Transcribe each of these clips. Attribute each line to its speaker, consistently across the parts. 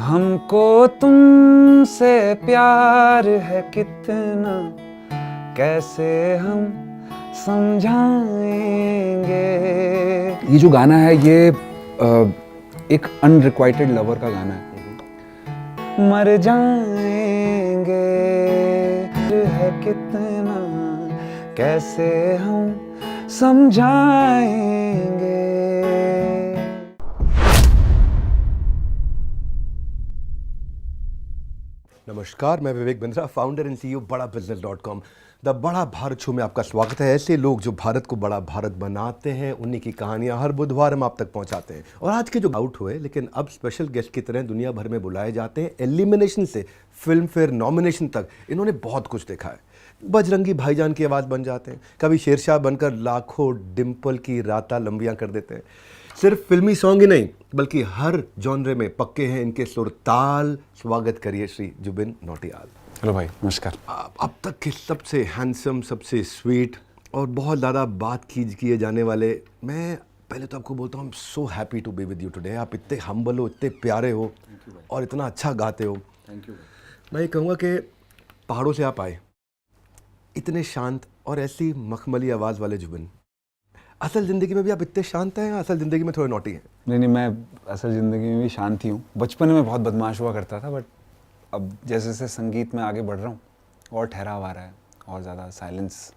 Speaker 1: हमको तुमसे प्यार है कितना, कैसे हम समझाएंगे। ये जो गाना है ये एक अनरिक्वाइटेड लवर का गाना है। मर जाएंगे है कितना, कैसे हम समझाएंगे।
Speaker 2: नमस्कार, मैं Vivek Bindra, founder and CEO बड़ा बिजनेस.com। द बड़ा भारत शो में आपका स्वागत है। ऐसे लोग जो भारत को बड़ा भारत बनाते हैं, उन्हीं की कहानियां हर बुधवार हम आप तक पहुंचाते हैं। और आज के जो आउट हुए लेकिन अब स्पेशल गेस्ट की तरह दुनिया भर में बुलाए जाते हैं, एलिमिनेशन से फिल्म फेयर नॉमिनेशन तक इन्होंने बहुत कुछ देखा है। बजरंगी भाईजान की आवाज़ बन जाते हैं, कभी शेरशाह बनकर लाखों डिम्पल की राता लंबियाँ कर देते हैं। सिर्फ फिल्मी सॉन्ग ही नहीं बल्कि हर जॉनरे में पक्के हैं इनके सुर ताल। स्वागत करिए श्री जुबिन नौटियाल।
Speaker 1: हेलो भाई, नमस्कार।
Speaker 2: अब तक के सबसे हैंडसम, सबसे स्वीट और बहुत ज़्यादा बात किए जाने वाले, मैं पहले तो आपको बोलता हूँ, I am so happy to be with you today. आप इतने हम्बल हो, इतने प्यारे हो और इतना अच्छा गाते हो।
Speaker 1: Thank you.
Speaker 2: मैं ये कहूँगा कि पहाड़ों से आप आए, इतने शांत और ऐसी मखमली आवाज़ वाले जुबिन, असल ज़िंदगी में भी आप इतने शांत हैं या असल ज़िंदगी में थोड़े नॉटी हैं?
Speaker 1: नहीं, मैं असल ज़िंदगी में भी शांत ही हूँ। बचपन में बहुत बदमाश हुआ करता था, बट अब जैसे जैसे संगीत में आगे बढ़ रहा हूँ और ठहराव आ रहा है और ज़्यादा साइलेंस।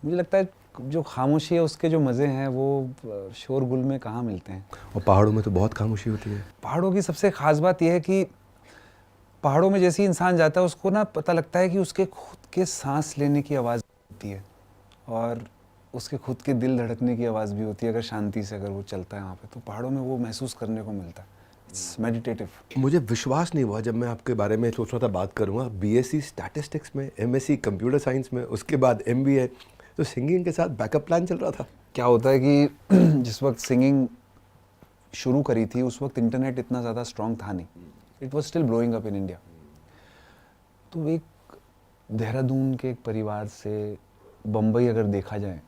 Speaker 1: मुझे लगता है जो खामोशी है उसके जो मज़े हैं वो शोरगुल में कहाँ मिलते हैं।
Speaker 2: और पहाड़ों में तो बहुत खामोशी होती है।
Speaker 1: पहाड़ों की सबसे ख़ास बात यह है कि पहाड़ों में जैसे ही इंसान जाता है उसको ना पता लगता है कि उसके खुद के सांस लेने की आवाज़ होती है और उसके खुद के दिल धड़कने की आवाज़ भी होती है। अगर शांति से अगर वो चलता है वहाँ पे, तो पहाड़ों में वो महसूस करने को मिलता है। It's meditative.
Speaker 2: मुझे विश्वास नहीं हुआ जब मैं आपके बारे में सोच रहा था बात करूँगा। बीएससी स्टैटिस्टिक्स में, एमएससी कंप्यूटर साइंस में, उसके बाद एमबीए, तो सिंगिंग के साथ बैकअप प्लान चल रहा था।
Speaker 1: क्या होता है कि जिस वक्त सिंगिंग शुरू करी थी उस वक्त इंटरनेट इतना ज़्यादा स्ट्रॉन्ग था नहीं। It was still blowing up in India. तो एक देहरादून के एक परिवार से बम्बई अगर देखा जाए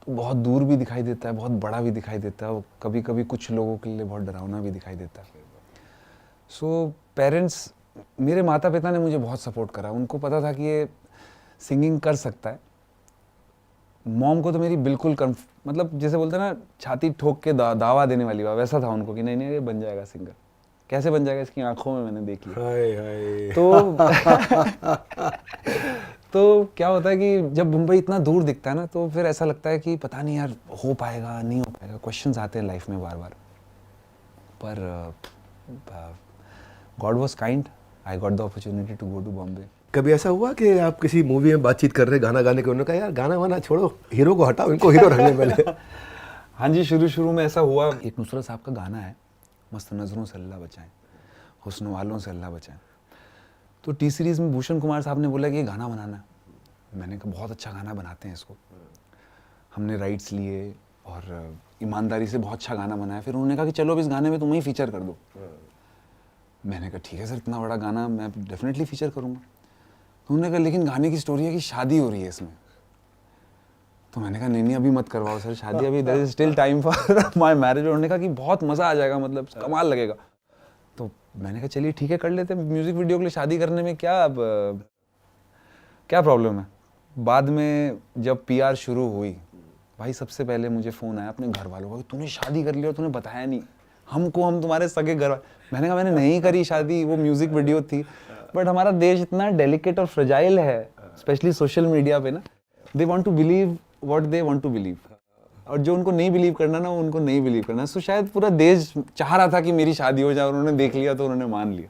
Speaker 1: तो बहुत दूर भी दिखाई देता है, बहुत बड़ा भी दिखाई देता है और कभी कभी कुछ लोगों के लिए बहुत डरावना भी दिखाई देता है। सो पेरेंट्स, मेरे माता पिता ने मुझे बहुत सपोर्ट करा। उनको पता था कि ये सिंगिंग कर सकता है। मॉम को तो मेरी बिल्कुल मतलब जैसे बोलते हैं ना, छाती ठोक के दावा देने वाली बात, वैसा था उनको कि नहीं नहीं ये बन जाएगा सिंगर। कैसे बन जाएगा, इसकी आंखों में मैंने देख लिया।
Speaker 2: हाय हाय।
Speaker 1: तो क्या होता है कि जब मुंबई इतना दूर दिखता है ना, तो फिर ऐसा लगता है कि पता नहीं यार हो पाएगा नहीं हो पाएगा। क्वेश्चंस आते हैं लाइफ में बार बार। पर God was kind, I got the opportunity to go to Bombay.
Speaker 2: कभी ऐसा हुआ कि आप किसी मूवी में बातचीत कर रहे, गाना गाने के, उन्होंने कहा यार गाना वाना छोड़ो, हीरो को हटाओ, इनको हीरो रखने पहले?
Speaker 1: हाँ जी, शुरू में ऐसा हुआ। एक नुसरत साहब का गाना है, मस्त नज़रों से अल्लाह बचाएं, हुस्न वालों से अल्लाह बचाएं। तो टी सीरीज़ में भूषण कुमार साहब ने बोला कि ये गाना बनाना है। मैंने कहा बहुत अच्छा गाना बनाते हैं इसको। हमने राइट्स लिए और ईमानदारी से बहुत अच्छा गाना बनाया। फिर उन्होंने कहा कि चलो अब इस गाने में तुम ही फीचर कर दो। मैंने कहा ठीक है सर, इतना बड़ा गाना मैं डेफिनेटली फीचर करूँगा। तो उन्होंने कहा लेकिन गाने की स्टोरी है कि शादी हो रही है इसमें। तो मैंने कहा नहीं अभी मत करवाओ सर शादी, अभी there is still time for my marriage. उन्होंने कहा कि बहुत मज़ा आ जाएगा, मतलब कमाल लगेगा। तो मैंने कहा चलिए ठीक है कर लेते हैं। म्यूज़िक वीडियो के लिए शादी करने में क्या प्रॉब्लम है। बाद में जब पीआर शुरू हुई, भाई सबसे पहले मुझे फ़ोन आया अपने घर वालों का कि तूने शादी कर लिया और तूने बताया नहीं हमको, हम तुम्हारे सगे घर। मैंने कहा मैंने नहीं करी शादी, वो म्यूज़िक वीडियो थी। बट हमारा देश इतना डेलिकेट और फ्रेजाइल है, स्पेशली सोशल मीडिया पे ना, they want to believe what they want to believe, और जो उनको नहीं बिलीव करना ना, वो उनको नहीं बिलीव करना। सो शायद पूरा देश चाह रहा था कि मेरी शादी हो जाए और उन्होंने देख लिया तो उन्होंने मान लिया।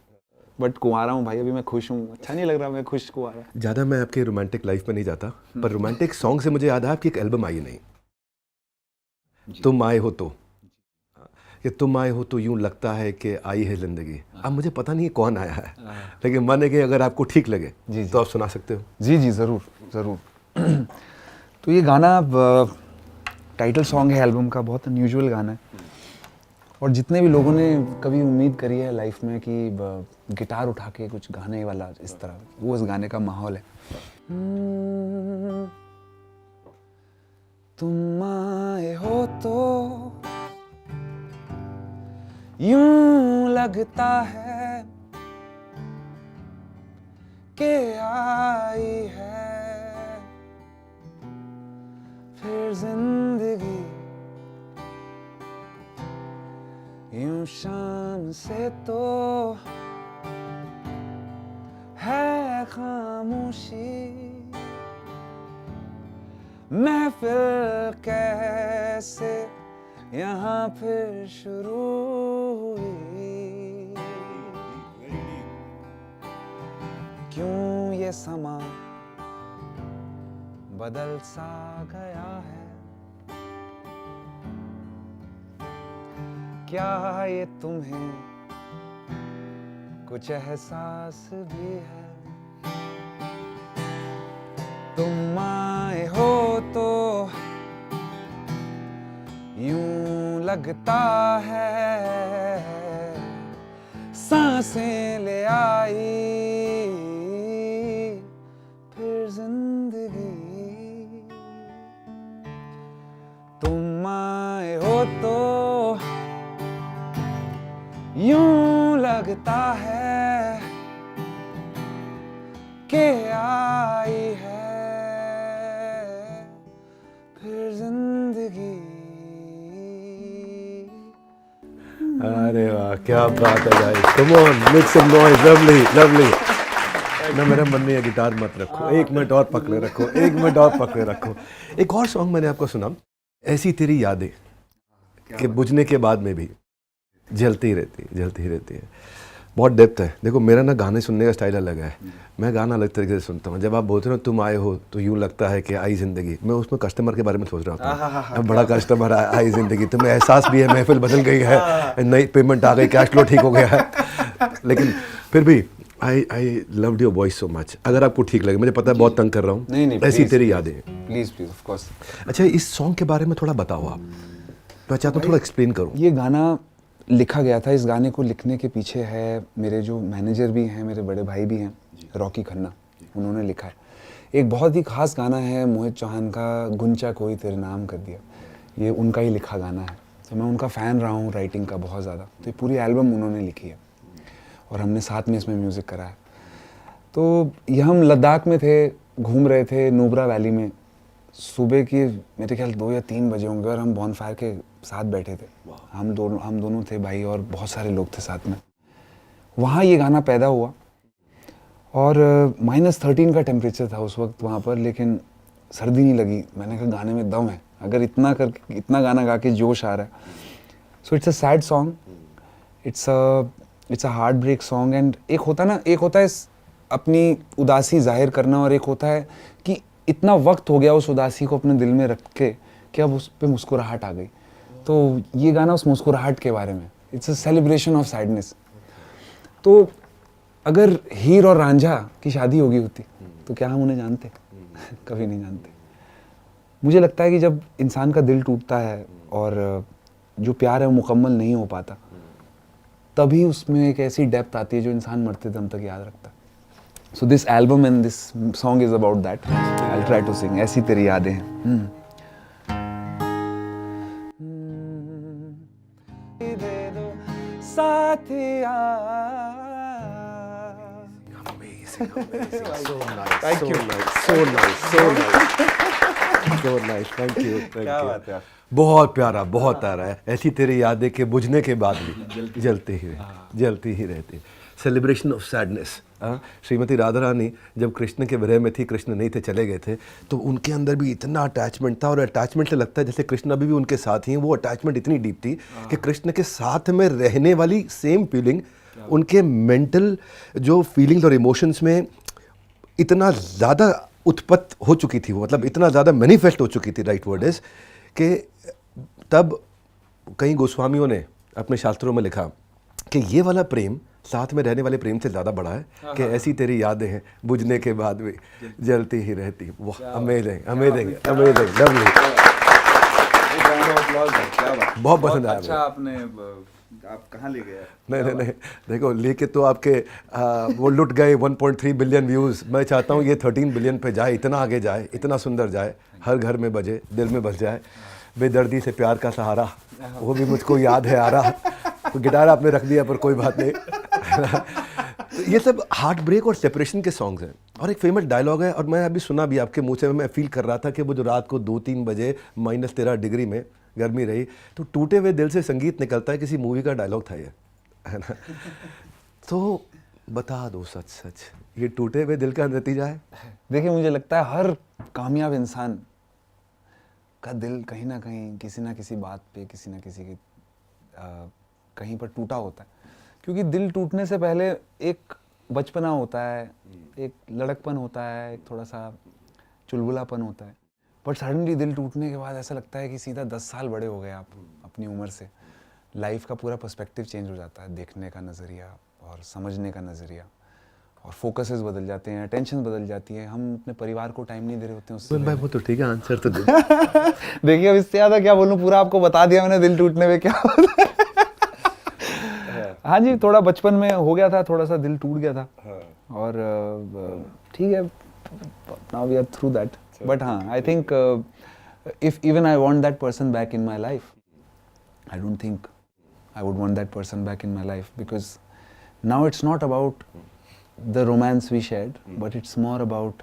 Speaker 1: बट कुंवारा हूँ भाई, अभी मैं खुश हूँ। अच्छा नहीं लग रहा, मैं खुश कुंवारा।
Speaker 2: ज़्यादा मैं आपके रोमांटिक लाइफ में नहीं जाता, पर रोमांटिक सॉन्ग से मुझे याद है आपकी एक एल्बम आई नहीं, तुम आए हो तो, कि तुम आए हो तो यूं लगता है कि आई है जिंदगी। अब मुझे पता नहीं कौन आया है, लेकिन मन है कि अगर आपको ठीक लगे तो आप सुना सकते हो।
Speaker 1: जी ज़रूर। तो ये गाना टाइटल सॉन्ग है एल्बम का, बहुत अनयूजुअल गाना है। और जितने भी लोगों ने कभी उम्मीद करी है लाइफ में कि गिटार उठा के कुछ गाने वाला इस तरह, वो इस गाने का माहौल है। तुम आए हो तो यूं लगता है के आई है फिर जिंदगी यूं शाम से तो है खामोशी महफिल कैसे यहाँ फिर शुरू हुई क्यों ये समा बदल सा गया है क्या ये तुम्हें कुछ एहसास भी है तुम आए हो तो यूं लगता है सांसें ले आई फिर जिंदगी तुम आए हो तो यूं लगता है कि आई है फिर जिंदगी
Speaker 2: अरे वाह क्या बात है guys come on make some noise lovely lovely ना मेरा मन नहीं है गिटार मत रखो 1 मिनट और पकड़े रखो 1 मिनट और पकड़े रखो एक और सॉन्ग मैंने आपको सुना ऐसी तेरी यादें कि बुझने के बाद में भी जलती ही रहती है बहुत डेप्थ है देखो मेरा ना गाने सुनने का स्टाइल अलग है मैं गाना अलग तरीके से सुनता हूँ जब आप बोलते हो ना तुम आए हो तो यूं लगता है कि आई जिंदगी मैं उसमें कस्टमर के बारे में सोच रहा था अब बड़ा कस्टमर आई जिंदगी तुम्हें एहसास भी है महफिल बदल गई है नई पेमेंट आ गई कैश फ्लो ठीक हो गया है लेकिन फिर भी I loved your voice so much अगर आपको ठीक लगे मुझे पता है बहुत तंग कर रहा हूँ
Speaker 1: नहीं
Speaker 2: ऐसी तेरी यादें
Speaker 1: प्लीज प्लीज ऑफ कोर्स
Speaker 2: अच्छा इस सॉन्ग के बारे में थोड़ा बताओ आप मैं चाहता हूँ थोड़ा एक्सप्लेन करो
Speaker 1: ये गाना लिखा गया था इस गाने को लिखने के पीछे है मेरे जो मैनेजर भी हैं मेरे बड़े भाई भी हैं रॉकी खन्ना उन्होंने लिखा है एक बहुत ही खास गाना है मोहित चौहान का गुंचा कोई तेरे नाम कर दिया ये उनका ही लिखा गाना है तो मैं उनका फ़ैन रहा हूँ राइटिंग का बहुत ज़्यादा तो ये पूरी एल्बम उन्होंने लिखी है और हमने साथ में इसमें म्यूज़िक करा है तो ये हम लद्दाख में थे घूम रहे थे नुब्रा वैली में सुबह की मेरे ख्याल 2 या 3 बजे होंगे और हम बॉनफायर के साथ बैठे थे हम दोनों थे भाई और बहुत सारे लोग थे साथ में वहाँ ये गाना पैदा हुआ और -13 का टेम्परेचर था उस वक्त वहाँ पर लेकिन सर्दी नहीं लगी मैंने कहा गाने में दम है अगर इतना गाना गा के जोश आ रहा है so it's a sad song it's a heart break song and एक होता है अपनी उदासी जाहिर करना और एक होता है कि इतना वक्त हो गया उस उदासी को अपने दिल में रख के कि अब उस पर मुस्कुराहट आ गई तो ये गाना उस मुस्कुराहट के बारे में it's a celebration of sadness तो अगर हीर और रांझा की शादी होगी होती तो क्या हम उन्हें जानते कभी नहीं जानते मुझे लगता है कि जब इंसान का दिल टूटता है और जो प्यार है वो मुकम्मल नहीं हो पाता तभी उसमें एक ऐसी डेप्थ आती है जो इंसान मरते दम तक याद रखता है So this album and this song is about that. I'll try to sing. ऐसी तेरी यादें हैं. दे दो साथिया.
Speaker 2: Amazing. So nice.
Speaker 1: Thank you.
Speaker 2: So nice. Thank you.
Speaker 1: क्या बात है.
Speaker 2: बहुत प्यारा है ऐसी तेरी यादें के बुझने के बाद भी जलती ही रहती सेलिब्रेशन ऑफ सैडनेस श्रीमती राधा रानी जब कृष्ण के विरह में थी कृष्ण नहीं थे चले गए थे तो उनके अंदर भी इतना अटैचमेंट था और अटैचमेंट से लगता है जैसे कृष्ण अभी भी उनके साथ ही हैं वो अटैचमेंट इतनी डीप थी कि कृष्ण के साथ में रहने वाली सेम फीलिंग उनके मेंटल जो फीलिंग्स और इमोशंस में इतना ज़्यादा उत्पत्त हो चुकी थी वो मतलब इतना ज़्यादा मैनिफेस्ट हो चुकी थी राइट वर्ड इज कि तब कई गोस्वामियों ने अपने शास्त्रों में लिखा कि ये वाला प्रेम साथ में रहने वाले प्रेम से ज़्यादा बड़ा है कि ऐसी तेरी यादें हैं बुझने के बाद भी जलती ही रहती वाह अमेजिंग लवली बहुत पसंद आया
Speaker 1: अच्छा आपने आप कहाँ ले गए
Speaker 2: नहीं देखो लेके तो आपके वो लुट गए 1.3 बिलियन व्यूज़ मैं चाहता हूँ ये 13 बिलियन पे जाए इतना आगे जाए इतना सुंदर जाए हर घर में बजे दिल में बस जाए बेदर्दी से प्यार का सहारा वो भी मुझको याद है आ रहा तो गिटार आपने रख दिया पर कोई बात नहीं तो ये सब हार्ट ब्रेक और सेपरेशन के सॉन्ग्स हैं। और एक फेमस डायलॉग है, और मैं अभी सुना भी आपके मुंह से, मैं फील कर रहा था कि वो जो रात को 2-3 बजे -13 डिग्री में गर्मी रही, तो टूटे हुए दिल से संगीत निकलता है, किसी मूवी का डायलॉग था ये, है ना? तो बता दो सच सच, ये टूटे हुए दिल का नतीजा है?
Speaker 1: देखिए, मुझे लगता है हर कामयाब इंसान का दिल कहीं ना कहीं किसी ना किसी बात पे, किसी ना किसी के कहीं पर टूटा होता है। क्योंकि दिल टूटने से पहले एक बचपना होता है, एक लड़कपन होता है, एक थोड़ा सा चुलबुलापन होता है। बट सडनली दिल टूटने के बाद ऐसा लगता है कि सीधा 10 साल बड़े हो गए आप अपनी उम्र से। लाइफ का पूरा पर्सपेक्टिव चेंज हो जाता है, देखने का नज़रिया और समझने का नज़रिया, और फोकसेस बदल जाते हैं, टेंशन बदल जाती है। हम अपने परिवार को टाइम नहीं दे रहे होते हैं उससे।
Speaker 2: भाई वो तो ठीक है, आंसर तो दे।
Speaker 1: देखिए, अब इससे ज़्यादा क्या बोलूँ, पूरा आपको बता दिया मैंने दिल टूटने में क्या होता है। हाँ जी, थोड़ा बचपन में हो गया था, थोड़ा सा दिल टूट गया था। और ठीक है, now we are through that. But हाँ, I think if even I want that person back in my life, I don't think I would want that person back in my life, because now it's not about the romance we shared, but it's more about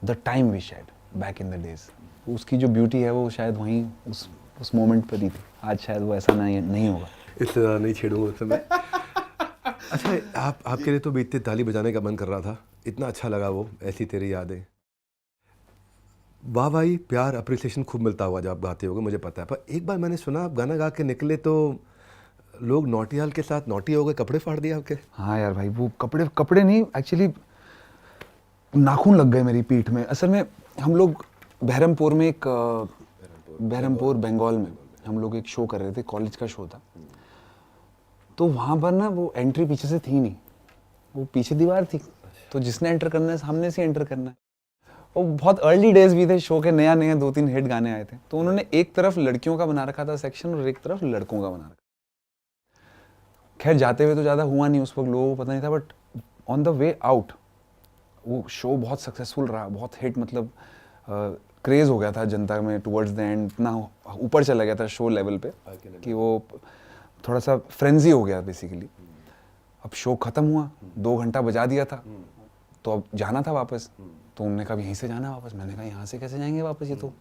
Speaker 1: the time we shared back in the days. उसकी जो beauty है वो शायद वहीं उस moment पर ही थी। आज शायद वो ऐसा नहीं होगा।
Speaker 2: इस तरह नहीं छेड़ूंगा उस समय। अच्छा, आपके लिए तो बीतते ताली बजाने का मन कर रहा था, इतना अच्छा लगा वो, ऐसी तेरी यादें। वाह भाई, प्यार अप्रिसिएशन खूब मिलता हुआ जब आप गाते होगे, मुझे पता है। पर एक बार मैंने सुना आप गाना गा के निकले तो लोग नौटियाल के साथ नौटी हो गए, कपड़े फाड़ दिए आपके।
Speaker 1: हाँ यार भाई, वो कपड़े नहीं, एक्चुअली नाखून लग गए मेरी पीठ में। असल में हम लोग बहरमपुर में बहरमपुर बंगाल में हम लोग एक शो कर रहे थे, कॉलेज का शो था। तो वहाँ पर ना वो एंट्री पीछे से थी नहीं, वो पीछे दीवार थी, तो जिसने एंटर करना है सामने से एंटर करना है। और बहुत अर्ली डेज भी थे शो के, नया 2-3 हिट गाने आए थे। तो उन्होंने एक तरफ लड़कियों का बना रखा था सेक्शन और एक तरफ लड़कों का बना रखा। खैर, जाते हुए तो ज़्यादा हुआ नहीं उस वक्त, लोगों को पता नहीं था। But on the way out वो शो बहुत सक्सेसफुल रहा, बहुत हिट, मतलब क्रेज़ हो गया था जनता में टुवर्ड्स द एंड। इतना ऊपर चला गया था शो लेवल पे कि वो थोड़ा सा फ्रेंजी हो गया बेसिकली। अब शो ख़त्म हुआ, 2 घंटा बजा दिया था, तो अब जाना था वापस। तो उन्होंने कहा यहीं से जाना वापस। मैंने कहा यहाँ से कैसे जाएंगे वापस, ये तो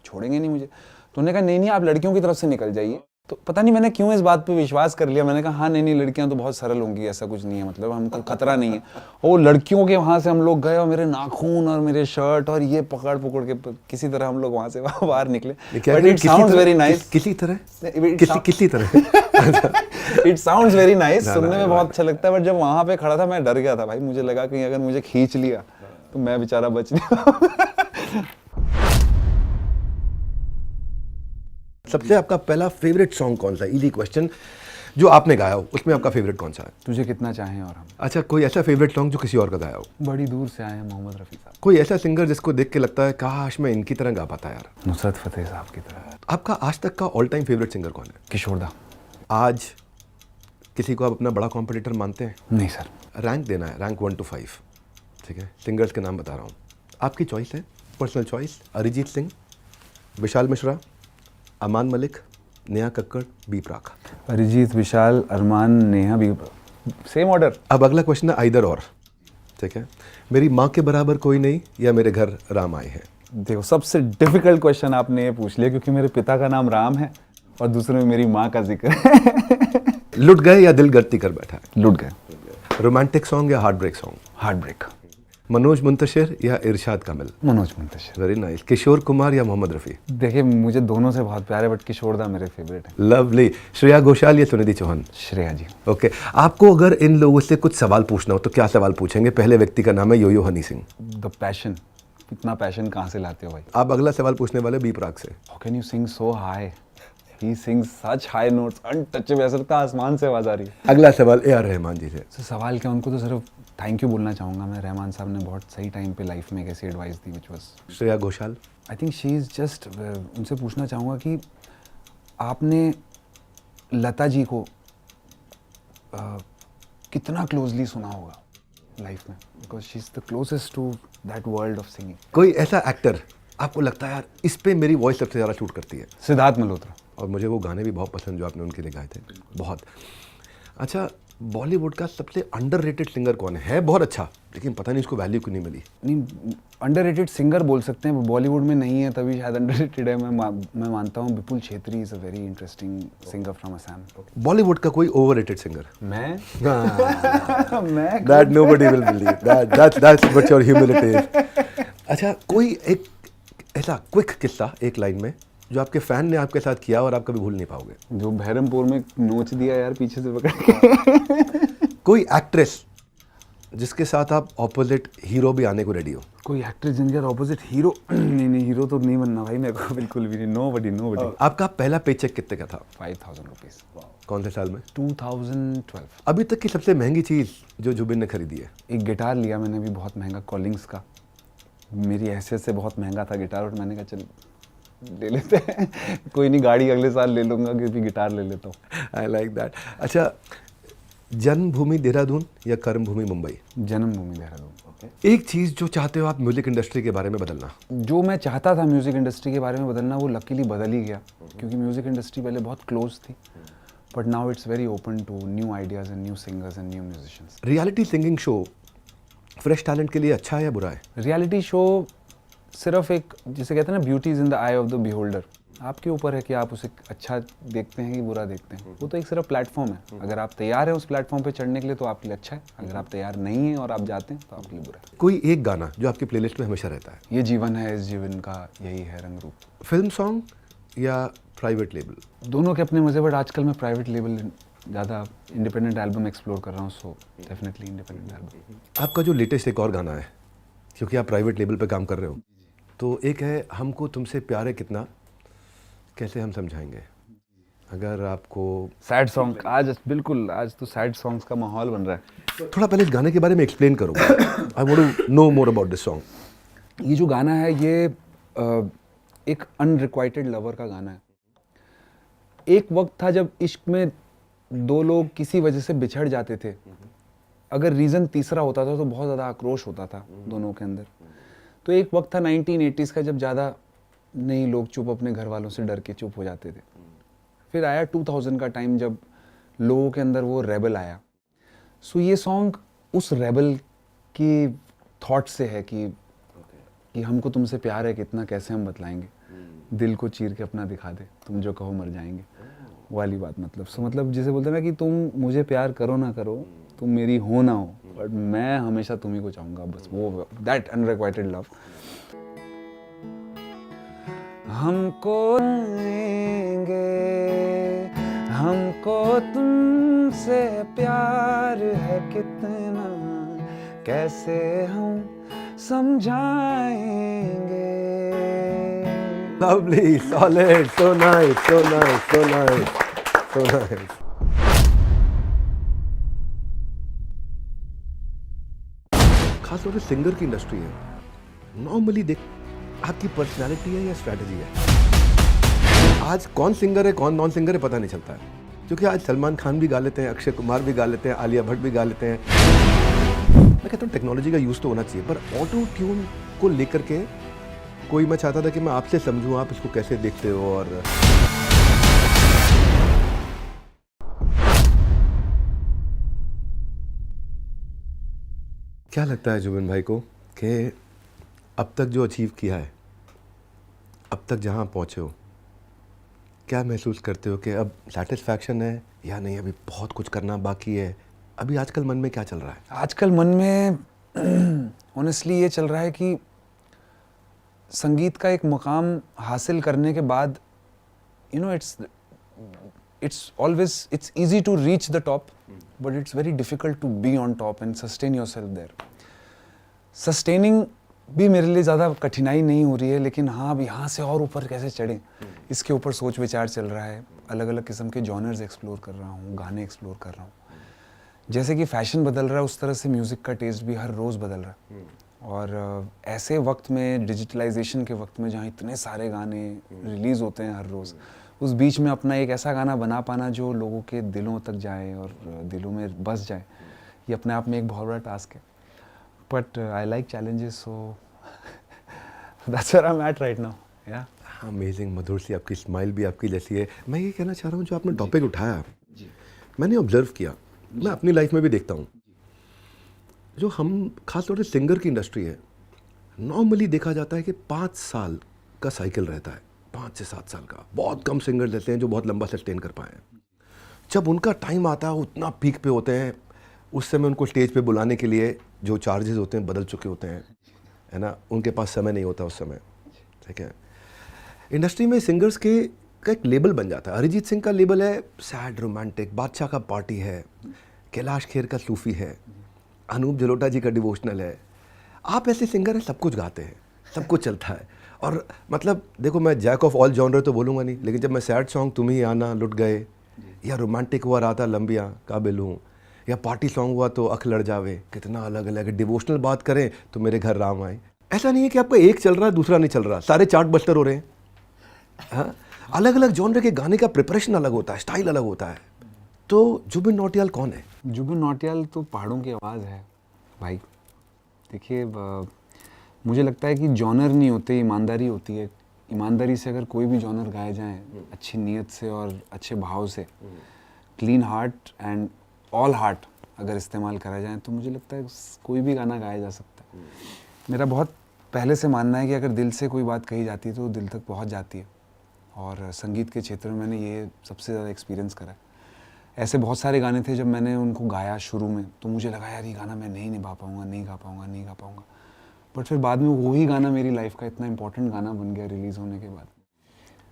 Speaker 1: छोड़ेंगे नहीं मुझे। तो उन्होंने कहा नहीं, आप लड़कियों की तरफ से निकल जाइए। तो पता नहीं मैंने क्यों इस बात पे विश्वास कर लिया। मैंने कहा हाँ नहीं, लड़कियां तो बहुत सरल होंगी, ऐसा कुछ नहीं है, मतलब हमको खतरा नहीं है। और लड़कियों के वहाँ से हम लोग गए और मेरे नाखून और मेरे शर्ट और ये पकड़ के किसी तरह हम लोग वहाँ से बाहर निकले। But it sounds very nice.
Speaker 2: किसी तरह
Speaker 1: इट साउंड्स वेरी नाइस, सुनने में बहुत अच्छा लगता है। बट जब वहाँ पे खड़ा था मैं डर गया था भाई, मुझे लगा कि अगर मुझे खींच लिया तो मैं बेचारा बच गया।
Speaker 2: सबसे आपका पहला फेवरेट सॉन्ग कौन सा, इजी क्वेश्चन, जो आपने गाया हो उसमें आपका फेवरेट कौन सा है?
Speaker 1: तुझे कितना चाहें और हम।
Speaker 2: अच्छा, कोई ऐसा फेवरेट सॉन्ग जो किसी और का गाया हो?
Speaker 1: बड़ी दूर से आए हैं मोहम्मद रफ़ी साहब।
Speaker 2: कोई ऐसा सिंगर जिसको देख के लगता है काश मैं इनकी तरह गा पाता यार?
Speaker 1: नुसरत फतेह साहब की तरह।
Speaker 2: आपका आज तक का ऑल टाइम फेवरेट सिंगर कौन है?
Speaker 1: किशोर दा।
Speaker 2: आज किसी को आप अपना बड़ा कॉम्पिटिटर मानते हैं?
Speaker 1: नहीं सर।
Speaker 2: रैंक देना है, रैंक 1 to 5, ठीक है? सिंगर्स के नाम बता रहा हूँ, आपकी चॉइस है, पर्सनल चॉइस। अरिजीत सिंह, विशाल मिश्रा, अमान मलिक, नेहा कक्कड़, बी प्राक।
Speaker 1: अरिजीत, विशाल, अरमान, नेहा, बी, सेम ऑर्डर।
Speaker 2: अब अगला क्वेश्चन है आइदर और, ठीक है? मेरी माँ के बराबर कोई नहीं या मेरे घर राम आए हैं?
Speaker 1: देखो, सबसे डिफिकल्ट क्वेश्चन आपने ये पूछ लिया, क्योंकि मेरे पिता का नाम राम है और दूसरे में मेरी माँ का जिक्र है।
Speaker 2: लुट गए या दिल गलती कर बैठा है?
Speaker 1: लुट गए।
Speaker 2: रोमांटिक सॉन्ग या heart break song?
Speaker 1: Heart break.
Speaker 2: Manoj Muntashir या इरशाद कामिल?
Speaker 1: मनोज मुंतशिर।
Speaker 2: Very nice. किशोर कुमार या मोहम्मद रफ़ी?
Speaker 1: देखिए, मुझे दोनों से बहुत प्यार है, बट किशोर दा मेरे फेवरेट है।
Speaker 2: लवली। श्रेया घोषाल या सुनिधि चौहान?
Speaker 1: श्रेया जी।
Speaker 2: ओके, आपको अगर इन लोगों से कुछ सवाल पूछना हो तो क्या सवाल पूछेंगे? पहले व्यक्ति का नाम है यो हनी सिंह।
Speaker 1: द पैशन, इतना पैशन कहाँ से लाते हो भाई?
Speaker 2: आप अगला सवाल पूछने वाले बी प्राक से।
Speaker 1: How can you sing so high? He sings such high notes, untouchable, ऐसा लगता है आसमान से आवाज आ रही है।
Speaker 2: अगला सवाल ए.आर. रहमान जी से।
Speaker 1: तो सवाल क्या, उनको तो सिर्फ थैंक यू बोलना चाहूँगा मैं। रहमान साहब ने बहुत सही टाइम पे लाइफ में एक ऐसी advice the which was.
Speaker 2: Shreya Ghoshal?
Speaker 1: I think she is just, उनसे पूछना चाहूँगा कि आपने लता जी को कितना क्लोजली सुना होगा लाइफ में, because she is the closest to that world of singing.
Speaker 2: कोई ऐसा एक्टर आपको लगता है यार इस पे मेरी वॉइस सबसे ज़्यादा शूट करती है?
Speaker 1: सिद्धार्थ मल्होत्रा।
Speaker 2: और मुझे वो गाने भी बहुत पसंद जो आपने उनके लिए गाए थे, बहुत। अच्छा, बॉलीवुड का सबसे अंडररेटेड सिंगर कौन है बहुत अच्छा, लेकिन पता नहीं इसको वैल्यू क्यों नहीं मिली?
Speaker 1: नहीं, अंडररेटेड सिंगर बोल सकते हैं, बॉलीवुड में नहीं है तभी शायद अंडररेटेड है। मैं मानता हूँ Vipul Chetry is a very interesting singer from Assam.
Speaker 2: Bollywood का कोई ओवररेटेड सिंगर?
Speaker 1: मैं मैं
Speaker 2: that nobody will believe, that's what your humility is. अच्छा, कोई एक ऐसा क्विक किस्सा एक लाइन में जो आपके फैन ने आपके साथ किया और आप कभी भूल नहीं पाओगे?
Speaker 1: जो बहरमपुर में नोच दिया यार पीछे से पकड़ के।
Speaker 2: कोई एक्ट्रेस जिसके साथ आप ऑपोजिट हीरो भी आने को रेडी हो?
Speaker 1: कोई एक्ट्रेस जिनके ऑपोजिट हीरो नहीं, हीरो तो नहीं बनना भाई मेरे को, बिल्कुल भी नहीं। नो बडी।
Speaker 2: आपका पहला पेचेक कितने का था?
Speaker 1: 5000 रुपीज़।
Speaker 2: कौन से साल में?
Speaker 1: 2012।
Speaker 2: अभी तक की सबसे महंगी चीज़ जो जुबिन ने खरीदी है?
Speaker 1: एक गिटार लिया मैंने भी, बहुत महंगा, कॉलिंग्स का। मेरी हैसियत से बहुत महंगा था गिटार, और मैंने कहा चल ले लेते हैं। कोई नहीं, गाड़ी अगले साल ले लूँगा, क्योंकि गिटार ले लेता हूँ।
Speaker 2: I like that. अच्छा, जन्मभूमि देहरादून या कर्मभूमि मुंबई?
Speaker 1: जन्मभूमि देहरादून।
Speaker 2: एक चीज़ जो चाहते हो आप म्यूजिक इंडस्ट्री के बारे में बदलना?
Speaker 1: जो मैं चाहता था म्यूज़िक इंडस्ट्री के बारे में बदलना, वो लकीली बदल ही गया, क्योंकि म्यूज़िक इंडस्ट्री पहले बहुत क्लोज थी, but now it's very open to new ideas and new singers and new musicians.
Speaker 2: Reality singing show fresh talent के लिए अच्छा है या बुरा है?
Speaker 1: रियलिटी शो सिर्फ एक, जिसे कहते हैं ना, beauty is in the I of the beholder. आपके ऊपर है कि आप उसे अच्छा देखते हैं कि बुरा देखते हैं। वो तो एक सिर्फ प्लेटफॉर्म है। अगर आप तैयार हैं उस प्लेटफॉर्म पे चढ़ने के लिए तो आपके लिए अच्छा है, अगर आप तैयार नहीं हैं और आप जाते हैं तो आपके लिए बुरा है।
Speaker 2: कोई एक गाना जो आपकी प्लेलिस्ट में हमेशा रहता है?
Speaker 1: ये जीवन है, इस जीवन का यही है रंग रूप।
Speaker 2: फिल्म सॉन्ग या प्राइवेट लेबल?
Speaker 1: दोनों के अपने मज़े, बट आजकल मैं प्राइवेट लेवल ज़्यादा, इंडिपेंडेंट एल्बम एक्सप्लोर कर रहा हूँ, सो डेफिनेटली इंडिपेंडेंट एल्बम।
Speaker 2: आपका जो लेटेस्ट एक और गाना है, क्योंकि आप प्राइवेट लेवल पे काम कर रहे हो, तो एक है हमको तुमसे प्यार है कितना, कैसे हम समझाएंगे? अगर आपको
Speaker 1: सैड सॉन्ग, आज बिल्कुल, आज तो सैड सॉन्ग्स का माहौल बन रहा है।
Speaker 2: थोड़ा पहले इस गाने के बारे में एक्सप्लेन करो। I want to know more about this song.
Speaker 1: ये जो गाना है, ये एक अनरिक्वाइटेड लवर का गाना है। एक वक्त था जब इश्क में दो लोग किसी वजह से बिछड़ जाते थे, अगर रीज़न तीसरा होता था तो बहुत ज़्यादा आक्रोश होता था दोनों के अंदर। तो एक वक्त था 1980s का, जब ज़्यादा नहीं लोग चुप, अपने घर वालों से डर के चुप हो जाते थे। फिर आया 2000 का टाइम, जब लोगों के अंदर वो रेबल आया। सो ये सॉन्ग उस रेबल की थॉट से है कि हमको तुमसे प्यार है कितना, कैसे हम बतलाएंगे, दिल को चीर के अपना दिखा दे, तुम जो कहो मर जाएंगे वाली बात। मतलब जिसे बोलते हैं ना कि तुम मुझे प्यार करो ना करो, तुम मेरी हो ना हो, बट मैं हमेशा तुम्ही को चाहूँगा, बस वो दैट अनरिक्वाइटेड लव। हमको लेंगे, हमको तुमसे प्यार है कितना, कैसे हम समझाएंगे।
Speaker 2: Lovely, solid, so nice, so nice, so nice, so nice. खासतौर पे सिंगर की इंडस्ट्री है, नॉर्मली देख आपकी पर्सनालिटी है या स्ट्रैटेजी है। आज कौन सिंगर है कौन नॉन सिंगर है पता नहीं चलता है, क्योंकि आज सलमान खान भी गा लेते हैं, अक्षय कुमार भी गा लेते हैं, आलिया भट्ट भी गा लेते हैं। मैं कहता हूँ टेक्नोलॉजी का यूज़ तो होना चाहिए, पर ऑटो ट्यून को लेकर के कोई, मैं चाहता था कि मैं आपसे समझूं आप इसको कैसे देखते हो। और क्या लगता है जुबिन भाई को कि अब तक जो अचीव किया है, अब तक जहाँ पहुँचे हो, क्या महसूस करते हो कि अब सेटिस्फैक्शन है या नहीं, अभी बहुत कुछ करना बाकी है? अभी आजकल मन में क्या चल रहा है?
Speaker 1: आजकल मन में ऑनेस्टली ये चल रहा है कि संगीत का एक मुकाम हासिल करने के बाद, you know, it's always, it's easy to reach the top, but it's very difficult to be on top and sustain yourself there. Sustaining भी मेरे लिए ज़्यादा कठिनाई नहीं हो रही है, लेकिन हाँ, अब यहाँ से और ऊपर कैसे चढ़ें, इसके ऊपर सोच विचार चल रहा है। अलग अलग किस्म के जॉनर्स एक्सप्लोर कर रहा हूँ, गाने एक्सप्लोर कर रहा हूँ। जैसे कि फैशन बदल रहा है, उस तरह से म्यूज़िक का टेस्ट भी हर रोज़ बदल रहा है। और ऐसे वक्त में, डिजिटलाइजेशन के वक्त में, जहाँ इतने सारे गाने रिलीज़ होते हैं हर रोज़, उस बीच में अपना एक ऐसा गाना बना पाना जो लोगों के दिलों तक जाए और दिलों में बस जाए, ये अपने आप में एक बहुत बड़ा टास्क है। But I like challenges, so that's where I am at right now. या
Speaker 2: अमेजिंग, मधुर सी आपकी स्माइल भी आपकी जैसी है। मैं ये कहना चाह रहा हूँ, जो आपने टॉपिक उठाया, मैंने ऑब्जर्व किया, मैं अपनी लाइफ में भी देखता हूँ, जो हम खास तौर से सिंगर की इंडस्ट्री है, नॉर्मली देखा जाता है कि 5 साल का साइकिल रहता है, 5 से 7 साल का। बहुत कम सिंगर रहते हैं जो बहुत लंबा सस्टेन कर पाए हैं। जब उनका टाइम आता है उतना पीक पे होते हैं, उस समय उनको स्टेज पे बुलाने के लिए जो चार्जेस होते हैं बदल चुके होते हैं, है ना, उनके पास समय नहीं होता उस समय, ठीक है। इंडस्ट्री में सिंगर्स के का एक लेबल बन जाता है। अरिजीत सिंह का लेबल है सैड रोमांटिक, बादशाह का पार्टी है, कैलाश खेर का सूफी है, अनूप जलोटा जी का डिवोशनल है। आप ऐसे सिंगर हैं, सब कुछ गाते हैं, सब कुछ चलता है। और मतलब देखो, मैं जैक ऑफ ऑल जॉनर तो बोलूँगा नहीं, लेकिन जब मैं सैड सॉन्ग तुम ही आना लुट गए, या रोमांटिक हुआ राता लंबियाँ काबिल हूँ, या पार्टी सॉन्ग हुआ तो अख लड़ जावे, कितना अलग अलग है। डिवोशनल बात करें तो मेरे घर राम आए। ऐसा नहीं है कि आपका एक चल रहा है दूसरा नहीं चल रहा, सारे चार्ट बस्टर हो रहे हैं। हाँ, अलग अलग जॉनर के गाने का प्रिपरेशन अलग होता है, स्टाइल अलग होता है। तो जुबिन नौटियाल कौन है?
Speaker 1: जुबिन नौटियाल तो पहाड़ों की आवाज़ है भाई। देखिए, मुझे लगता है कि जॉनर नहीं होते, ईमानदारी होती है। ईमानदारी से अगर कोई भी जॉनर गाए जाएं, अच्छी नीयत से और अच्छे भाव से, clean heart and all heart अगर इस्तेमाल करा जाए, तो मुझे लगता है कोई भी गाना गाया जा सकता है। मेरा बहुत पहले से मानना है कि अगर दिल से कोई बात कही जाती है तो दिल तक पहुंच जाती है, और संगीत के क्षेत्र में मैंने ये सबसे ज़्यादा एक्सपीरियंस करा है। ऐसे बहुत सारे गाने थे जब मैंने उनको गाया शुरू में तो मुझे लगा यार ये गाना मैं नहीं निभा पाऊँगा, नहीं गा पाऊँगा, नहीं गा पाऊँगा। बट फिर बाद में वही गाना मेरी लाइफ का इतना इंपॉर्टेंट गाना बन गया रिलीज़ होने के बाद।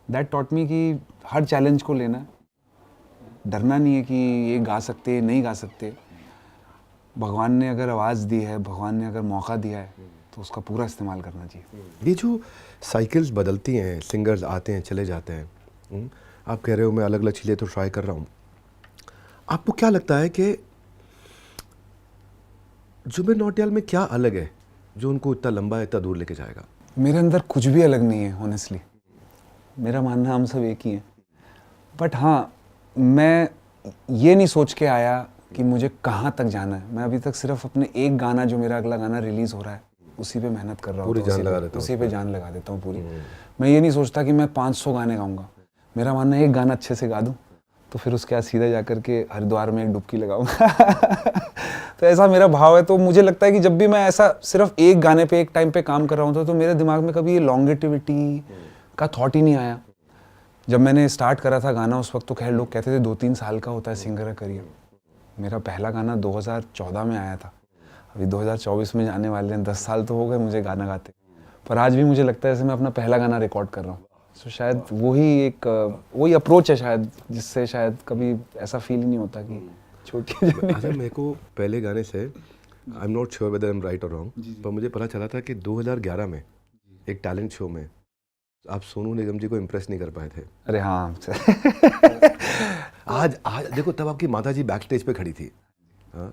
Speaker 1: दैट टॉट मी कि हर चैलेंज को लेना, डरना नहीं है कि ये गा सकते नहीं गा सकते। भगवान ने अगर आवाज़ दी है, भगवान ने अगर मौका दिया है, तो उसका पूरा इस्तेमाल करना चाहिए।
Speaker 2: ये जो साइकिल्स बदलती हैं, सिंगर्स आते हैं चले जाते हैं, आप कह रहे हो मैं अलग अलग चीज़ें तो ट्राई कर रहा हूँ, आपको क्या लगता है कि जुबिन नौटियाल में क्या अलग है जो उनको इतना लंबा इतना दूर लेके जाएगा?
Speaker 1: मेरे अंदर कुछ भी अलग नहीं है ऑनेस्टली, मेरा मानना हम सब एक ही हैं। बट हाँ, मैं ये नहीं सोच के आया कि मुझे कहाँ तक जाना है। मैं अभी तक सिर्फ अपने एक गाना, जो मेरा अगला गाना रिलीज़ हो रहा है, उसी पे मेहनत कर रहा हूँ, उसी पे जान लगा देता हूँ पूरी। मैं ये नहीं सोचता कि मैं 500 गाने गाऊंगा। मेरा मानना है एक गाना अच्छे से गा दूँ तो फिर उसके बाद सीधा जा कर के हरिद्वार में एक डुबकी लगाऊंगा। तो ऐसा मेरा भाव है। तो मुझे लगता है कि जब भी मैं ऐसा सिर्फ एक गाने पे एक टाइम पे काम कर रहा हूँ तो मेरे दिमाग में कभी ये लॉन्गेटिविटी का थॉट ही नहीं आया। जब मैंने स्टार्ट करा था गाना, उस वक्त तो खैर लोग कहते थे 2-3 साल का होता है सिंगर का करियर। मेरा पहला गाना 2014 में आया था, अभी 2024 में जाने वाले हैं, 10 साल तो हो गए मुझे गाना गाते। पर आज भी मुझे लगता है जैसे मैं अपना पहला गाना रिकॉर्ड कर रहा हूँ। तो शायद वही अप्रोच है शायद, जिससे शायद कभी ऐसा फील ही नहीं होता कि छोटी।
Speaker 2: अच्छा, मेरे को पहले गाने से आई am not sure whether I am right और रॉन्ग, पर मुझे पता चला था कि 2011 में एक टैलेंट शो में आप सोनू निगम जी को इम्प्रेस नहीं कर पाए थे।
Speaker 1: अरे हाँ।
Speaker 2: आज देखो, तब आपकी माता जी बैक स्टेज पे खड़ी थी, हाँ,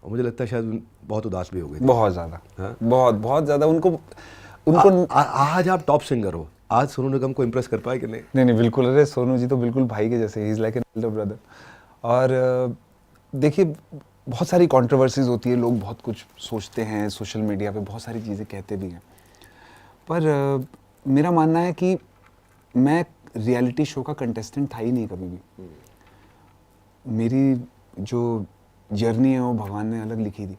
Speaker 2: और मुझे लगता है शायद बहुत उदास भी हो गई थी।
Speaker 1: बहुत ज़्यादा,
Speaker 2: हाँ?
Speaker 1: बहुत ज़्यादा। उनको
Speaker 2: आज आप टॉप सिंगर हो, आज सोनू निगम को इम्प्रेस कर पाए कि नहीं?
Speaker 1: नहीं, बिल्कुल। अरे सोनू जी तो बिल्कुल भाई के जैसे, he is like an elder brother. और देखिए, बहुत सारी कंट्रोवर्सीज होती है, लोग बहुत कुछ सोचते हैं, सोशल मीडिया पे बहुत सारी चीज़ें कहते भी हैं। पर मेरा मानना है कि मैं रियलिटी शो का कंटेस्टेंट था ही नहीं कभी भी। मेरी जो जर्नी है वो भगवान ने अलग लिखी थी।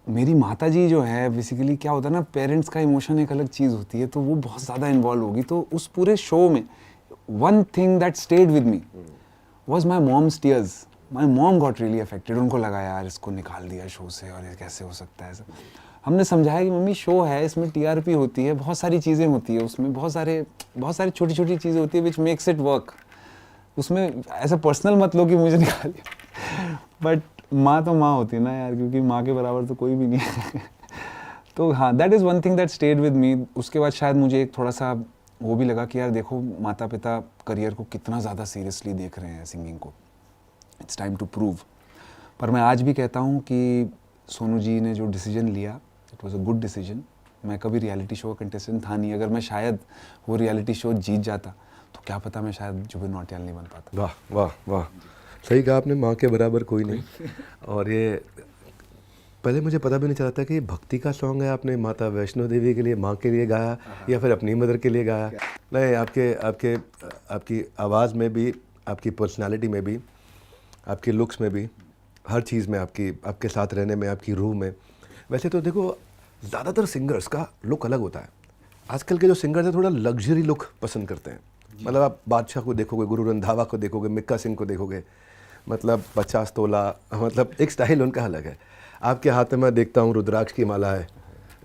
Speaker 1: मेरी माता जी जो है, बेसिकली क्या होता है ना, पेरेंट्स का इमोशन एक अलग चीज़ होती है, तो वो बहुत ज़्यादा इन्वॉल्व होगी। तो उस पूरे शो में one thing that stayed with me was my mom's tears. My mom got really affected. उनको लगा यार इसको निकाल दिया शो से, और ये कैसे हो सकता है ऐसा। हमने समझाया कि मम्मी शो है, इसमें टीआरपी होती है, बहुत सारी चीज़ें होती है उसमें, बहुत सारी छोटी छोटी चीज़ें होती है विच मेक्स इट वर्क। उसमें ऐसा पर्सनल मत लो कि मुझे निकाल दिया। बट माँ तो माँ होती है ना यार, क्योंकि माँ के बराबर तो कोई भी नहीं है। तो हाँ, that is one thing that stayed with me. उसके बाद शायद मुझे एक थोड़ा सा वो भी लगा कि यार देखो, माता पिता करियर को कितना ज़्यादा सीरियसली देख रहे हैं, सिंगिंग को। It's time to prove. पर मैं आज भी कहता हूँ कि सोनू जी ने जो डिसीजन लिया, it was a good decision. मैं कभी रियलिटी शो का कंटेस्टेंट था नहीं। अगर मैं शायद वो रियलिटी शो जीत जाता तो क्या पता मैं शायद जुबिन नौटियाल नहीं बन पाता।
Speaker 2: वाह वाह वाह, सही कहा आपने, माँ के बराबर कोई नहीं। और ये पहले मुझे पता भी नहीं चला था कि भक्ति का सॉन्ग है, आपने माता वैष्णो देवी के लिए, माँ के लिए गाया या फिर अपनी मदर के लिए गाया। नहीं, आपकी आवाज़ में भी, आपकी पर्सनालिटी में भी आपके लुक्स में भी, हर चीज़ में, आपके साथ रहने में, आपकी रूह में। वैसे तो देखो ज़्यादातर सिंगर्स का लुक अलग होता है। आजकल के जो सिंगर्स हैं थोड़ा लग्जरी लुक पसंद करते हैं। मतलब आप बादशाह को देखोगे, गुरु रंधावा को देखोगे, मिक्का सिंह को देखोगे, मतलब 50 तोला, मतलब एक स्टाइल उनका अलग है। आपके हाथ में मैं देखता हूँ रुद्राक्ष की माला है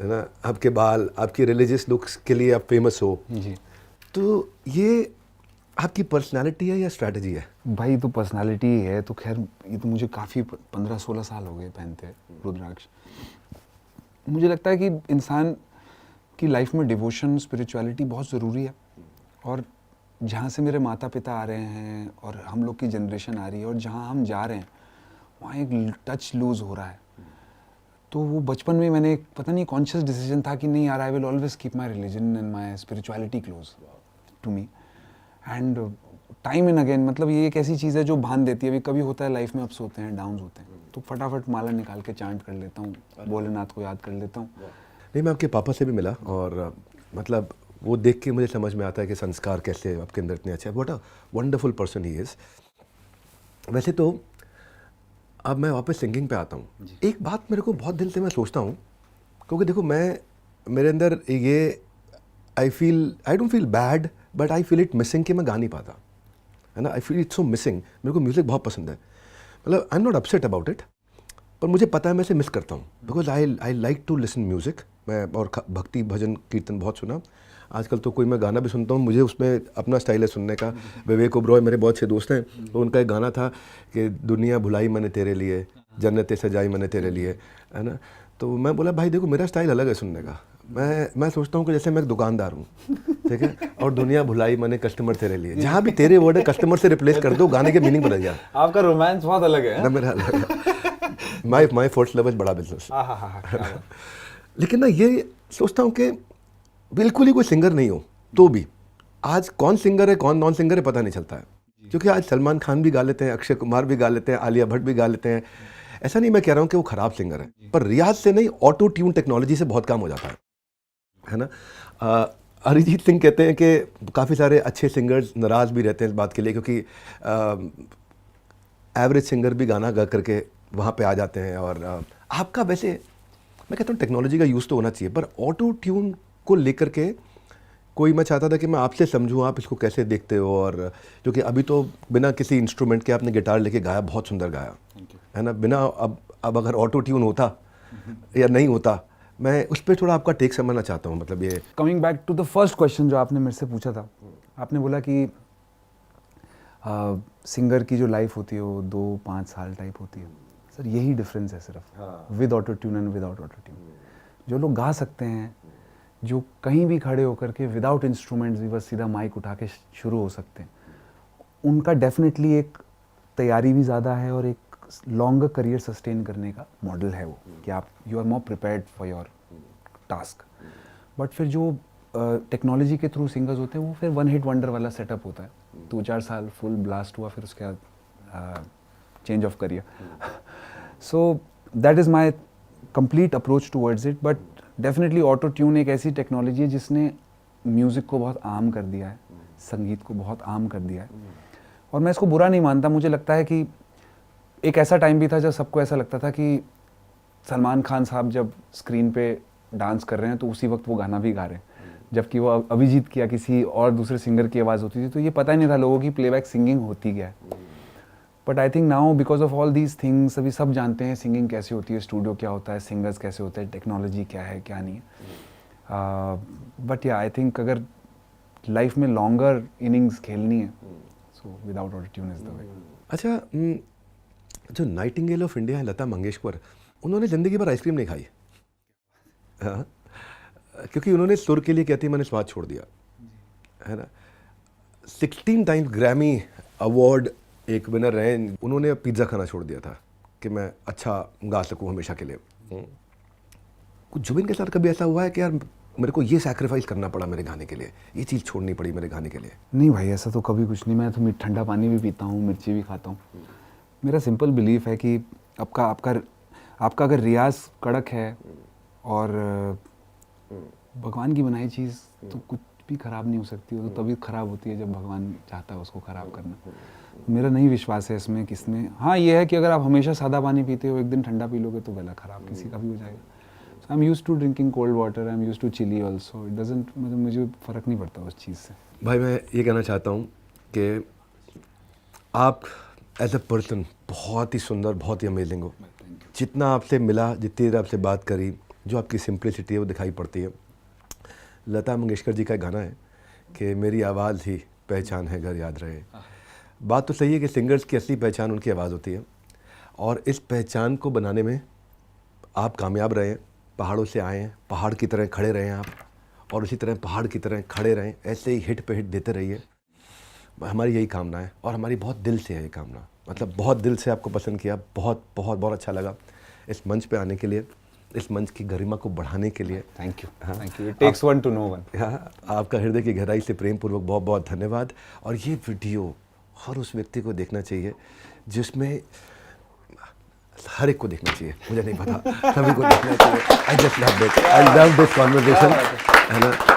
Speaker 2: ना, आपके बाल, आपकी रिलीजियस लुक्स के लिए आप फेमस हो
Speaker 1: जी
Speaker 2: तो ये आपकी पर्सनालिटी है या स्ट्रैटेजी है?
Speaker 1: भाई, तो पर्सनालिटी ही है। तो खैर ये तो मुझे काफ़ी 15-16 साल हो गए पहनते रुद्राक्ष। मुझे लगता है कि इंसान की लाइफ में डिवोशन, स्पिरिचुअलिटी बहुत ज़रूरी है। और जहाँ से मेरे माता पिता आ रहे हैं और हम लोग की जनरेशन आ रही है और जहाँ हम जा रहे हैं वहाँ एक टच लूज़ हो रहा है। तो वो बचपन में मैंने एक पता नहीं कॉन्शियस डिसीजन था कि नहीं यार, I will always keep my religion and my spirituality close to me. And time and again, मतलब ये एक ऐसी चीज़ है जो भान देती है। अभी कभी होता है लाइफ में, अप्स होते हैं, डाउन्स होते हैं, तो फटाफट माला निकाल के चांट कर लेता हूँ, भोलेनाथ को याद कर लेता हूँ।
Speaker 2: नहीं, मैं आपके पापा से भी मिला और मतलब वो देख के मुझे समझ में आता है कि संस्कार कैसे आपके अंदर इतने अच्छे हैं। What a wonderful person he is. वैसे तो अब मैं वापस सिंगिंग पे आता हूँ। एक बात मेरे को बहुत दिल से मैं सोचता हूँ, क्योंकि देखो मेरे अंदर ये I don't feel bad but I feel it missing कि मैं गा नहीं पाता, है ना। I feel it so missing. मेरे को म्यूज़िक बहुत पसंद है, मतलब I am not upset about it, पर मुझे पता है मैं इसे मिस करता हूँ because I like to listen music. मैं और भक्ति भजन कीर्तन बहुत सुना। आजकल तो कोई मैं गाना भी सुनता हूँ, मुझे उसमें अपना स्टाइल है सुनने का। विवेक ओबरॉय मेरे बहुत अच्छे दोस्त हैं, तो उनका एक गाना था कि दुनिया भुलाई मैंने तेरे लिए, जन्नतें सजाई मैंने तेरे लिए, है ना। तो मैं बोला भाई देखो मेरा स्टाइल अलग है सुनने का। मैं सोचता हूँ कि जैसे मैं एक दुकानदार हूँ, ठीक है, और दुनिया भुलाई मैंने कस्टमर तेरे लिए। जहाँ भी तेरे वर्ड है कस्टमर से रिप्लेस कर दो, गाने के मीनिंग बदल गया।
Speaker 1: आपका रोमांस बहुत अलग है
Speaker 2: ना मेरा अलग है। माई फर्स्ट लव इज बड़ा बिजनेस। लेकिन ना ये सोचता हूँ कि बिल्कुल ही कोई सिंगर नहीं हो तो भी आज कौन सिंगर है कौन नॉन सिंगर है पता नहीं चलता है, क्योंकि आज सलमान खान भी गा लेते हैं, अक्षय कुमार भी गा लेते हैं, आलिया भट्ट भी गा लेते हैं। ऐसा नहीं मैं कह रहा हूँ कि वो खराब सिंगर है, पर रियाज से नहीं, ऑटो ट्यून टेक्नोलॉजी से बहुत काम हो जाता है ना। अरिजीत सिंह कहते हैं कि काफ़ी सारे अच्छे सिंगर्स नाराज़ भी रहते हैं इस बात के लिए, क्योंकि एवरेज सिंगर भी गाना गा करके वहाँ पे आ जाते हैं। और आपका वैसे मैं कहता हूँ टेक्नोलॉजी का यूज़ तो होना चाहिए, पर ऑटो ट्यून को लेकर के कोई, मैं चाहता था कि मैं आपसे समझूं आप इसको कैसे देखते हो। और क्योंकि अभी तो बिना किसी इंस्ट्रूमेंट के आपने गिटार लेके गाया, बहुत सुंदर गाया, है ना। बिना अब अगर ऑटो ट्यून होता या नहीं होता, मैं उस पर थोड़ा आपका टेक समझना चाहता हूँ। मतलब ये
Speaker 1: coming back to the first question जो आपने मेरे से पूछा था, आपने बोला कि सिंगर की जो लाइफ होती है वो 2-5 साल टाइप होती है। सर यही डिफरेंस है सिर्फ, with auto tune and without auto tune. जो लोग गा सकते हैं, जो कहीं भी खड़े होकर के विदाउट इंस्ट्रूमेंट्स भी बस सीधा माइक उठा के शुरू हो सकते हैं, उनका डेफिनेटली एक तैयारी भी ज़्यादा है और एक लॉन्गर करियर सस्टेन करने का मॉडल है वो, कि आप you are more prepared for your task. But फिर जो टेक्नोलॉजी के थ्रू सिंगर्स होते हैं वो फिर वन हिट वंडर वाला सेटअप होता है। 2-4 साल फुल ब्लास्ट हुआ, फिर उसके बाद change of career. So that is my complete approach towards it. But definitely auto tune एक ऐसी टेक्नोलॉजी है जिसने म्यूज़िक को बहुत आम कर दिया है, संगीत को बहुत आम कर दिया है। और मैं इसको बुरा नहीं मानता। मुझे लगता है कि एक ऐसा टाइम भी था जब सबको ऐसा लगता था कि सलमान खान साहब जब स्क्रीन पे डांस कर रहे हैं तो उसी वक्त वो गाना भी गा रहे हैं, जबकि वो अभिजीत की या किसी और दूसरे सिंगर की आवाज़ होती थी, तो ये पता ही नहीं था लोगों की प्लेबैक सिंगिंग होती क्या है। But I think now because of all these things अभी सब जानते हैं सिंगिंग कैसे होती है, स्टूडियो क्या होता है, सिंगर्स कैसे होते हैं, टेक्नोलॉजी क्या है क्या नहीं है। बट या आई थिंक अगर लाइफ में लॉन्गर इनिंग्स खेलनी है, so without auto tune is the way.
Speaker 2: अच्छा, जो नाइटिंगेल ऑफ इंडिया है लता मंगेशकर, उन्होंने ज़िंदगी भर आइसक्रीम नहीं खाई। हाँ, क्योंकि उन्होंने सुर के लिए कहती मैंने स्वाद छोड़ दिया, है ना। 16 टाइम्स ग्रैमी अवार्ड एक विनर रहे, उन्होंने पिज़्ज़ा खाना छोड़ दिया था कि मैं अच्छा गा सकूं हमेशा के लिए। कुछ जुबिन के साथ कभी ऐसा हुआ है कि यार मेरे को ये सैक्रिफाइस करना पड़ा मेरे गाने के लिए, ये चीज़ छोड़नी पड़ी मेरे गाने के लिए?
Speaker 1: नहीं भाई, ऐसा तो कभी कुछ नहीं। मैं तो ठंडा पानी भी पीता हूँ, मिर्ची भी खाता हूँ। मेरा सिंपल बिलीफ है कि आपका अगर रियाज कड़क है और भगवान की बनाई चीज़ तो कुछ भी ख़राब नहीं हो सकती। वो तो तभी ख़राब होती है जब भगवान चाहता है उसको ख़राब करना। मेरा नहीं विश्वास है इसमें किसमें। हाँ ये है कि अगर आप हमेशा सादा पानी पीते हो, एक दिन ठंडा पी लोगे तो गला ख़राब किसी का भी हो जाएगा। So I am used to drinking cold water, I am used to chili also, it doesn't, मतलब मुझे फ़र्क नहीं पड़ता उस चीज़ से।
Speaker 2: भाई मैं ये कहना चाहता हूँ कि आप एज अ पर्सन बहुत ही सुंदर, बहुत ही अमेजिंग हो। जितना आपसे मिला, जितनी देर आपसे बात करी, जो आपकी सिंपलिसिटी है वो दिखाई पड़ती है। लता मंगेशकर जी का एक गाना है कि मेरी आवाज़ ही पहचान है अगर याद रहे। बात तो सही है कि सिंगर्स की असली पहचान उनकी आवाज़ होती है, और इस पहचान को बनाने में आप कामयाब रहे हैं। पहाड़ों से आए हैं, पहाड़ की तरह खड़े रहें आप, और उसी तरह पहाड़ की तरह खड़े रहें, ऐसे ही हिट पे हिट देते रहिए। हमारी यही कामना है, और हमारी बहुत दिल से है ये कामना, मतलब बहुत दिल से आपको पसंद किया। बहुत बहुत बहुत अच्छा लगा इस मंच पे आने के लिए, इस मंच की गरिमा को बढ़ाने के लिए।
Speaker 1: Thank you, thank you, it takes one two no one.
Speaker 2: हाँ, आपका हृदय की गहराई से प्रेम पूर्वक बहुत बहुत धन्यवाद। और ये वीडियो हर उस व्यक्ति को देखना चाहिए जिसमें, हर एक को देखना चाहिए, मुझे नहीं पता, सभी को देखना चाहिए। I just love this, I love this conversation, है ना।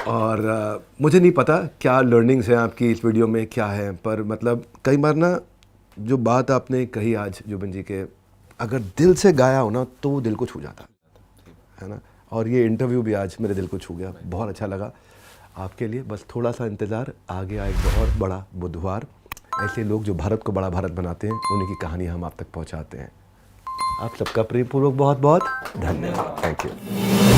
Speaker 2: और मुझे नहीं पता क्या लर्निंग्स हैं आपकी इस वीडियो में, क्या है, पर मतलब कई बार ना जो बात आपने कही आज जुबिन जी के, अगर दिल से गाया हो ना तो वो दिल को छू जाता है ना। और ये इंटरव्यू भी आज मेरे दिल को छू गया, बहुत अच्छा लगा। आपके लिए बस थोड़ा सा इंतज़ार, आगे आए बहुत बड़ा बुधवार। ऐसे लोग जो भारत को बड़ा भारत बनाते हैं, उन्हीं की कहानी हम आप तक पहुंचाते हैं। आप सबका प्रेम पूर्वक बहुत बहुत धन्यवाद। Thank you.